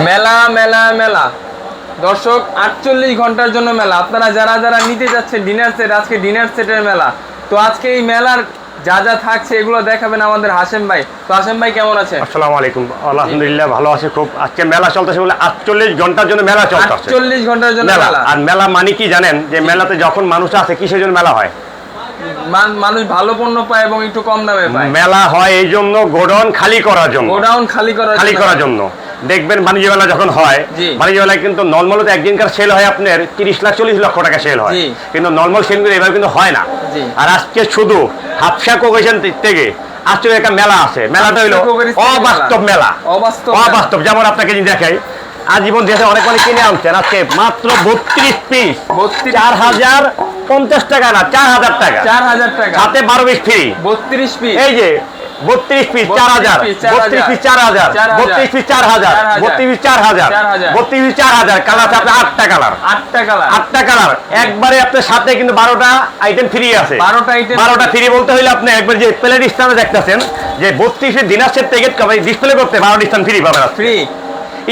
মেলা মেলা মেলা দর্শক 48 ঘন্টার জন্য মেলা। আপনারা যারা যারা নিতে যাচ্ছেন ডিনার সেট, আজকে ডিনার সেটের মেলা। তো আজকে এই মেলার যা যা থাকছে এগুলো দেখাবেন আমাদের হাশেম ভাই। তো হাশেম ভাই কেমন আছেন? আসসালামু আলাইকুম। আলহামদুলিল্লাহ ভালো আছে খুব। আজকে মেলা চলতেছে বলে 48 ঘন্টার জন্য মেলা চলতেছে। 48 ঘন্টার জন্য মেলা। আর মেলা মানে কি জানেন? যে মেলাতে যখন মানুষ আসে কিসের জন্য মেলা হয়? মানুষ ভালো পণ্য পায় এবং একটু কম দামে পায়। মেলা হয় এই জন্য গোডাউন খালি করার জন্য। গোডাউন খালি করার জন্য। দেখবেন বাণিজ্য মেলা যখন হয়, বাণিজ্য মেলায় কিন্তু নর্মালতে একদিনকার সেল হয় আপনার 30 লাখ 40 লক্ষ টাকা সেল হয়, কিন্তু নর্মাল সেলগুলো এবার কিন্তু হয় না। আর আজকে শুধু হাফসা কোকেশন থেকে আজকে একটা মেলা আছে। মেলাটা হলো অবাস্তব মেলা। অবাস্তব যেমন আপনাকে দেখাই, আজীবন দেশে অনেক অনেক কিনে আনছেন, আজকে মাত্র 32 পিস 4050 টাকা না 4000 টাকা, 4000 টাকা সাথে 12 পিস ফ্রি। 32 পিস, এই যে 32 piece 4000, 32 piece 4000, 32 piece 4000, 32 piece 4000, 32 piece 4000। Colour আছে 8টা কালার, 8টা কালার একবারে আপনার সাথে কিন্তু 12টা আইটেম ফ্রি আছে। 12টা ফ্রি বলতে হইলে আপনি একবার যে প্লেট স্ট্যান্ড দেখতেছেন যে 32 এর ডিনার সেট থেকে ডিসপ্লে করতে 12টা স্ট্যান্ড ফ্রি পাবেন। Free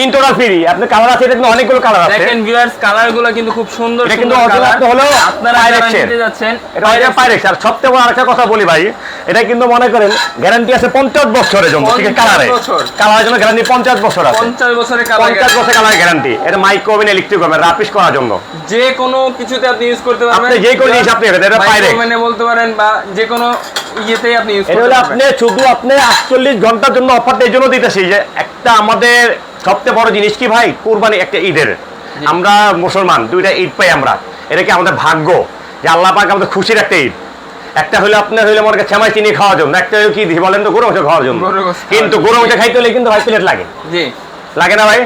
in total free. আপনি কালার আছে, এটা কিন্তু অনেকগুলো কালার আছে। দেখেন ভিউয়ার্স, কালারগুলো কিন্তু খুব সুন্দর। এটা কিন্তু অরিজিনাল হলো আপনারা যারা নিতে যাচ্ছেন এটা হলো পাইরেক্স। আর সবচেয়ে বড় আরেকটা কথা বলি ভাই, এটা কিন্তু মনে করেন গ্যারান্টি আছে 50 বছরের জন্য। ঠিক আছে, কালারের জন্য গ্যারান্টি 50 বছর আছে। 50 বছরের কালার, 50 বছরের কালার গ্যারান্টি। এটা মাইক্রো ওভেন, ইলেকট্রিক ওভেন, রাপিশ করার জন্য যে কোনো কিছুতে আপনি ইউজ করতে পারবেন। আপনি যে কোনো জিনিস আপনি এটা পাইরেক্স ওভেনে বলতে পারেন বা যে কোনো ইয়েতেই আপনি ইউজ করতে পারবেন। এটা হলো আপনি শুধু আপনি 48 ঘন্টার জন্য অফারটা এই জন্য দিতেছি যে একটা আমাদের সবচেয়ে বড় জিনিস কি ভাই, কুরবানি একটা ঈদের। আমরা মুসলমান, দুইটা ঈদ পাই আমরা। এটা কি আমাদের ভাগ্য যে আল্লাহ পাক আমাদের খুশির একটা ঈদ। একটা হলো আপনার হইলে মনে করেন সেমাই চিনি খাওয়ার জন্য, একটা হলো কি বলেন তো গরু মাংস খাওয়ার জন্য। কিন্তু গরু মাংস খাইতে হলে কিন্তু ভাই প্লেট লাগে, লাগে না ভাই?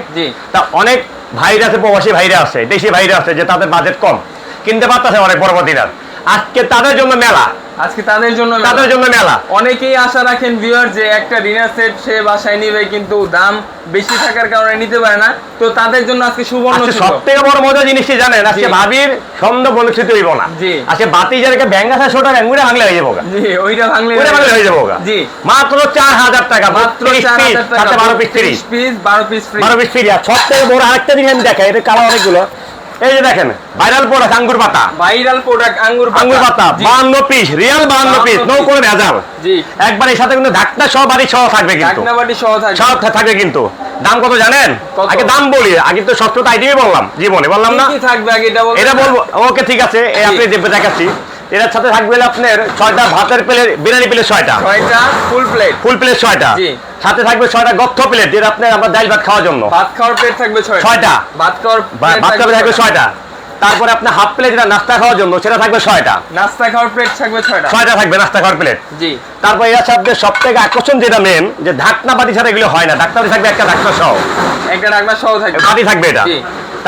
তা অনেক ভাইরা আছে, প্রবাসী ভাইরা আছে, দেশি ভাইরা আছে যে তাদের বাজেট কম, কিনতে পারতেছে অনেক বড় বড় ডিনার। আজকে তাদের জন্য মেলা, আজকে তাদের জন্য মেলা। অনেকেই আশা রাখেন ভিউয়ার যে একটা ডিনার সেট সে বাসায় নিবে, কিন্তু দাম বেশি থাকার কারণে নিতে পারে না। তো তাদের জন্য আজকে সুবর্ণ সুযোগ। সবথেকে বড় মজা জিনিস কি জানেন? আজকে ভাবির সন্দেহ বলছিতে হইব না। আজকে বাতি যারকে ব্যাংক আছে ছোট ব্যাংগুড়ে ভাঙলে হয়ে যাবো। জি, ওইটা ভাঙলে হয়ে যাবো। জি, মাত্র 4000 টাকা, মাত্র 4000 টাকা, 12 পিস ফ্রি, 12 পিস ফ্রি। আর সবথেকে বড় আরেকটা জিনিস আমি দেখাই, এটা কালার অনেকগুলো। এই যে দেখেন ভাইরাল প্রোডাক্ট আঙ্গুর পাতা, আঙ্গুর পাতা 52 পিস, রিয়াল 52 পিস, নো কোনো ভেজাল। জি, একবার এর সাথে কিন্তু ঢাকনা সহ বাড়ি সহ থাকবে, কিন্তু ঢাকনা বাড়ি সহ থাকবে। কিন্তু দাম কত জানেন? আগে দাম বলি, আগে তো সবটা আইটেমই বললাম, জীবনে বললাম না কি থাকবে আগে এটা বলবো। ওকে ঠিক আছে, এই আপনি দেখাচ্ছি। এর সাথে থাকবে আপনার 6টা ভাতের প্লেট, বিরিয়ানি প্লেট 6টা, ফুল প্লেট 6টা, সাথে থাকবে 6টা গত্থ প্লেট, যেটা আপনার আমরা ডাল ভাত খাওয়ার জন্য। ভাত খাওয়ার প্লেট থাকবে 6টা, ভাত খাওয়ার থাকবে 6টা। তারপরে আপনার হাফ প্লেট যেটা নাস্তা খাওয়ার জন্য সেটা থাকবে 6টা, নাস্তা খাওয়ার প্লেট থাকবে 6টা থাকবে নাস্তা খাওয়ার প্লেট। জি, তারপর এর সাথে সবথেকে আকর্ষণ যেটা মেন, যে ঢাকনা বাটি ছাড়া এগুলো হয় না। ঢাকনা বাটি থাকবে একটা ঢাকনা সহ, থাকবে বাটি থাকবে এটা।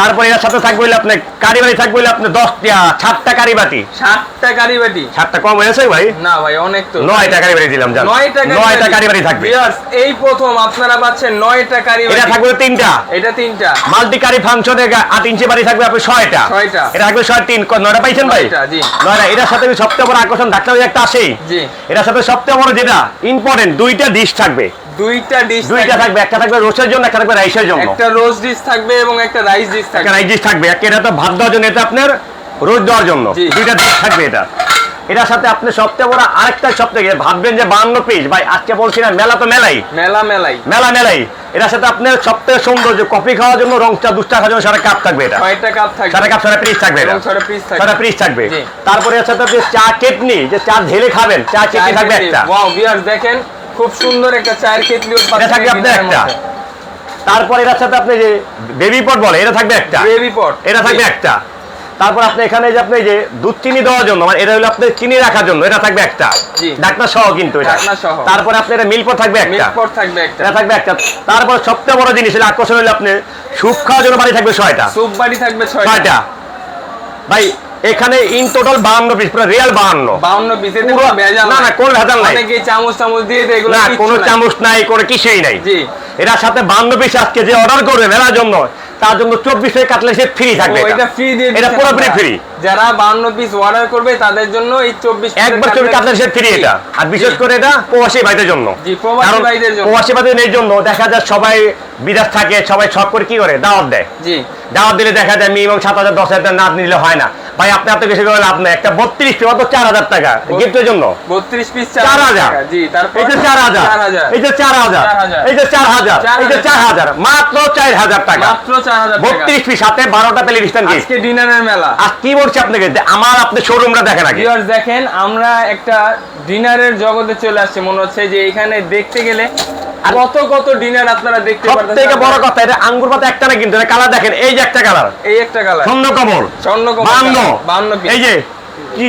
তারপরে এর সাথে থাকবে আপনার কারি বাটি, থাকবে আপনার 7টা কারি বাটি। 7টা কম হয়েছে ভাই? না ভাই, অনেক তো। 9টা কারি বাটি দিলাম, জান 9টা কারি বাটি থাকবে। এই প্রথম আপনারা পাচ্ছেন 9টা কারি বাটি। এটা থাকবে 3টা, এটা 3টা মাল্টি কারি ফাংশনে 8 ইঞ্চি বাটি থাকবে আপনার 6টা, এটা থাকবে 3 9টা পাইছেন ভাই? জি, 9টা। এটার সাথে সবচেয়ে বড় আকর্ষণ ঢাকনা বাটি একটা আসেই। জি, এটার সাথে সবচেয়ে বড় যেটা ইম্পর্টেন্ট, 2টা ডিশ থাকবে। দুইটা থাকবে, একটা থাকবে রোস্টের জন্য, একটা থাকবে রাইসের জন্য। একটা রোস্ট ডিশ থাকবে এবং একটা রাইস ডিশ থাকবে। একটা রাইস ডিশ থাকবে, এটা তো ভাত দেওয়ার জন্য, এটা আপনার রোস্ট দেওয়ার জন্য। দুইটা ডিশ থাকবে এটা। এটার সাথে আপনি সবচেয়ে বড় আরেকটা, সবথেকে ভাববেন যে 52 পিস ভাই, আজকে বলছি না মেলা তো মেলাই। এটার সাথে আপনার সবথেকে সুন্দর যে কফি খাওয়ার জন্য, রং চা, দুধ চা খাওয়ার জন্য 6টা কাপ থাকবে। এটা 6টা কাপ থাকবে, 6টা কাপ 6টা পিস থাকবে, এটা 6টা পিস থাকবে। তারপরে এর সাথে আপনি চা কেটনি, যে চা ঢেলে খাবেন, চা কেটনি থাকবে একটা। ওয়াও ভিউয়ার্স, দেখেন খুব সুন্দর একটা চায়ের কেটলি উৎপাদন থাকবে আপনার একটা। তারপর এর সাথে আপনি যে বেবি পট বলে, এটা থাকবে একটা, এটা থাকবে একটা। তারপর আপনি এখানে যে আপনি যে দুধ চিনি দেওয়ার জন্য, মানে এটা হলো আপনি চিনি রাখার জন্য, এটা থাকবে একটা, ঢাকনা সহ কিন্তু এটা। তারপরে আপনি এটা মিল্ক পট থাকবে একটা, এটা থাকবে একটা। তারপর সবচেয়ে বড় জিনিস হলো আকর্ষণ হলো আপনি স্যুপ খাওয়ার জন্য বাড়ি থাকবে 6টা, স্যুপ বাড়ি থাকবে 6টা ভাই। এখানে ইন টোটাল 52 পিস, পুরো রিয়াল 52 পিস। এতে কোনো ভেজাল না, না কোনো ভেজাল নাই। অনেকে চামচ দিয়ে দেয়, এগুলো না, কোনো চামচ নাই, কোনো কিছুই নাই। জি, এর সাথে 52 পিস আজকে যে অর্ডার করবে মেলার জন্য, তার জন্য 24 কাটলেট সেট ফ্রি থাকবে। এটা ফ্রি দিয়ে, এটা পুরোপুরি ফ্রি। যারা 52 পিস অর্ডার করবে তাদের জন্য এই 24 একবার 24 কাটলেট সেট ফ্রি এটা। আর বিশেষ করে এটা প্রবাসী ভাইদের জন্য। জি, প্রবাসী ভাইদের জন্য। প্রবাসী ভাইদের জন্য দেখা যায় সবাই বিদেশ থাকে, সবাই শখ করে কি করে দাওয়াত দেয়। জি, দাওয়াত দিলে দেখা যায় মিনিমাম 7,000 10,000 না নিলে হয় না ভাই। আপনি এত বেশি করে লাভ নাই। একটা 32 পিস অত 4,000 টাকা গিফটের জন্য। 32 পিস 4,000। জি, তারপর এই যে 4,000, এই যে 4,000, এই যে 4,000, এই যে 4,000, মাত্র 4,000 টাকা, মাত্র 4,000 টাকা। 32 পিস সাথে 12টা টেলিভিশন গিফট। আজকে ডিনারের মেলা। আর কি বলছি আপনাকে, আমার আপনি শোরুমটা দেখেন আগে। ভিউয়ার্স দেখেন, আমরা একটা ডিনারের জগতে চলে আসছে। মনে হচ্ছে যে এখানে দেখতে গেলে কত কত ডিনার আপনারা দেখতে পারবেন। সবথেকে বড় কথা, এটা আঙ্গুর পাতা একটা না কিন্তু, এটা কালার দেখেন। এই যে একটা কালার, এই একটা কালার স্বর্ণকমল, 52 পিস। এই যে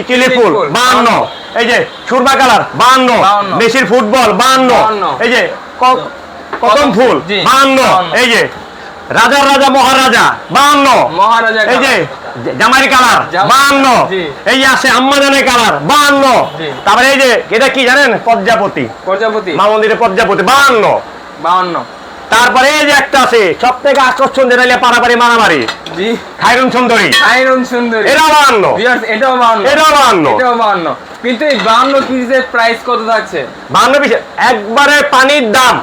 চিলি ফুল 52, এই যে সুরমা কালার 52, মেসির ফুটবল 52, এই যে কদম ফুল 52, এই যে রাজার রাজা মহারাজা 52, এই যে জামাই কালার 52, এই যে আছে আম্মাজানের কালার 52, তারপরে এই যে এটা কি জানেন, প্রজাপতি মা মন্দিরের প্রজাপতি 52। তারপরে এই যে একটা আছে সবথেকে আকর্ষণ, যেটা পারাপারি মারামারি, জি, খায়রুন সুন্দরী, এটা 52। ভিউয়ার্স এটাও 52। কিন্তু এই 52 পিসের প্রাইস কত থাকছে? 52 পিস একবারে পানির দাম,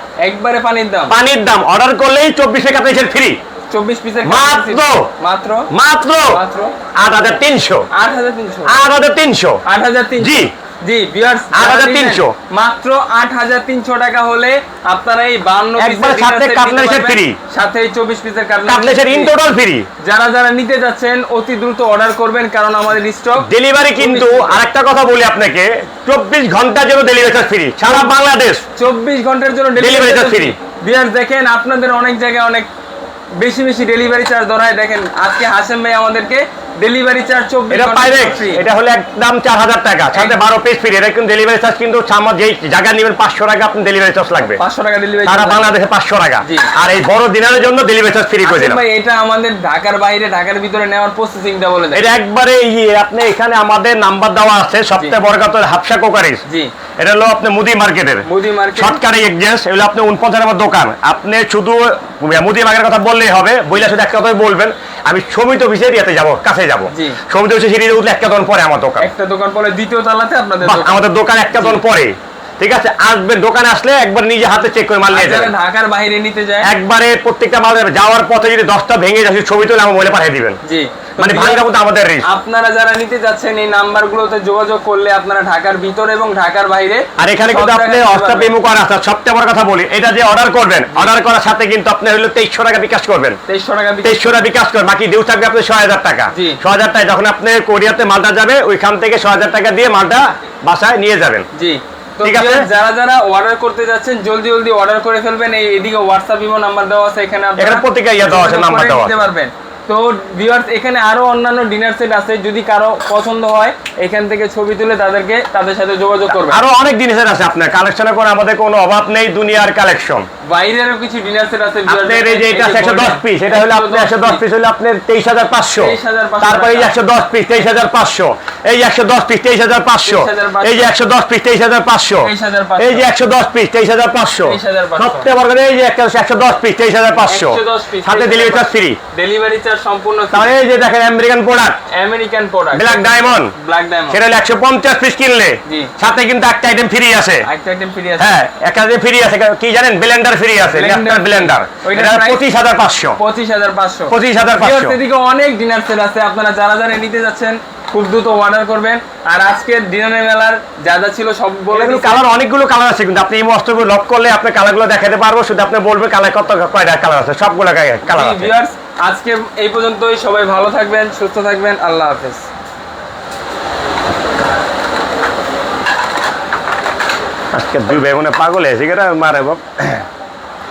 পানির দাম। অর্ডার করলেই 24 কাটলেট ফ্রি। 24 পিসের মাত্র 8,300, 8,300। জি জি ভিউয়ার্স, 8,300, মাত্র 8,300 টাকা হলে আপনারা এই 52 একবার সাথে কাটলেট সেট ফ্রি, সাথে এই 24 পিসের cutlet set in total free. যারা নিতে যাচ্ছেন অতি দ্রুত অর্ডার করবেন, কারণ আমাদের স্টক ডেলিভারি কিন্তু আরেকটা কথা বলি আপনাকে, 24 ঘন্টার জন্য ডেলিভারি চার্জ ফ্রি, সারা বাংলাদেশ 24 ঘন্টার জন্য ডেলিভারি চার্জ ফ্রি। ভিউয়ার্স দেখেন, আপনাদের অনেক জায়গায় অনেক বেশি ডেলিভারি চার্জ ধরায়। দেখেন আজকে হাসেম ভাই আমাদেরকে ডেলিভারি চার্জ 24 ঘন্টা ফ্রি। এটা হলো একদম 4,000 টাকা, সাথে 12 পিস ফ্রি। এটা কিন্তু ডেলিভারি চার্জ কিন্তু আমার যেই জায়গা নেবেন 500 টাকা আপনি ডেলিভারি চার্জ লাগবে, 500 টাকা ডেলিভারি সারা বাংলাদেশে 500 টাকা। আর এই বড় দিনের জন্য ডেলিভারি চার্জ ফ্রি করে দিলাম ভাই। এটা আমাদের ঢাকার বাইরে, ঢাকার ভিতরে নেওয়ার প্রসেসিংটা বলে দেন। এটা একবারে আপনি এখানে আমাদের নাম্বার দেওয়া আছে, সবচেয়ে বড় কথা হাফসা কোকারিস। জি, এটা হলো আপনি মুদি মার্কেটের শর্টকাটে এক্সচেঞ্জ। এগুলো আপনি 49 নম্বর দোকান। আপনি শুধু মুদি মার্কেটের কথা বললেই হবে, বইলা শুধু একটা কথাই বলবেন, আমি সমিত অফিসের ইয়াতে যাব, কাছে যাব। সমিত অফিসে সিঁড়ি উঠলে একটা দোকান পরে আমার দোকান, একটা দোকান পরে দ্বিতীয় তলাতে আপনাদের আমাদের দোকান, একটা দোকান পরে। ঠিক আছে, আসবেন দোকানে আসলে একবার নিজে হাতে চেক করে মাল নিয়ে যাবেন। ঢাকার বাইরে নিতে যায় একবারে প্রত্যেকটা মাল যাওয়ার পথে যদি 10টা ভেঙে যায় ছবি তুলে আমার মোবাইলে পাঠিয়ে দিবেন। জি, মানে ভাঙা মতো আমাদের রিস্ক। আপনারা যারা নিতে যাচ্ছেন এই নাম্বারগুলোতে যোগাযোগ করলে আপনারা ঢাকার ভিতরে এবং ঢাকার বাইরে। আর এখানে কিন্তু আপনি হোয়াটসঅ্যাপ ইমো করা আছে। সবচেয়ে বড় কথা বলি, এটা যে অর্ডার করবেন, অর্ডার করার সাথে কিন্তু আপনি হলো 2300 টাকা বিকাশ করবেন। 2300 টাকা বিকাশ করবেন, বাকি ডিউ থাকবে আপনার 6,000 টাকা। 6,000 টাকা যখন আপনি কোরিয়াতে মালটা যাবে, ওইখান থেকে 6,000 টাকা দিয়ে মালটা বাসায় নিয়ে যাবেন। জি, ঠিক আছে। যারা অর্ডার করতে যাচ্ছেন জলদি অর্ডার করে ফেলবেন। এদিকে হোয়াটসঅ্যাপ ইমো নাম্বার দেওয়া আছে, এখানে প্রত্যেকটা দেওয়া আছে, নাম্বার দেওয়া আছে, পারবেন। তো ভিউয়ার্স এখানে আরো অন্যান্য ডিনার সেট আছে, যদি কারো পছন্দ হয় এখান থেকে ছবি তুলে তাদের সাথে যোগাযোগ করবেন। আরো অনেক জিনিসের আছে, আপনার কালেকশনের কোনো আমাদের কোনো অভাব নেই, দুনিয়ার কালেকশন। বাইরেরও কিছু ডিনার সেট আছে। আপনার এই যে এটা 110 পিস, এটা হলো আপনার 110 পিস হলো আপনার 23,500। তারপরে এই 110 পিস 23,500, এই 110 পিস 23,500, এই যে 110 পিস 23,500, এই যে 110 পিস 23,500, সবচেয়ে বড় এই যে 110 পিস 23,500, সাথে delivery charge free. Delivery charge সম্পূর্ণ। তাহলে এই যে দেখেন আমেরিকান প্রোডাক্ট, ব্ল্যাক ডায়মন্ড, সেটা হলো 150 পিস কিনলে সাথে কিন্তু একটা আইটেম ফ্রি আছে। হ্যাঁ, একটা আইটেম ফ্রি আছে, কি জানেন, ব্লেন্ডার ফ্রি আছে, ল্যাপটপ ব্লেন্ডার। এটা 25,500। এদিকে অনেক ডিনার সেট আছে, আপনারা যারা নিতে যাচ্ছেন খুব দ্রুত অর্ডার করবেন। আর আজকের ডিনারের মেলার যা ছিল সব বলে দিই। কালার অনেকগুলো কালার আছে, কিন্তু আপনি এই মস্তবে লক করলে আপনি কালারগুলো দেখাতে পারবো। শুধু আপনি বলবেন কালার কয়টা কালার আছে, সবগুলো কালার আছে। ভিউয়ার্স আজকে এই পর্যন্তই, সবাই ভালো থাকবেন, সুস্থ থাকবেন, আল্লাহ হাফেজ। আজকে দুই ভাই বোনে পাগল হয়েছে, মারে বাপ।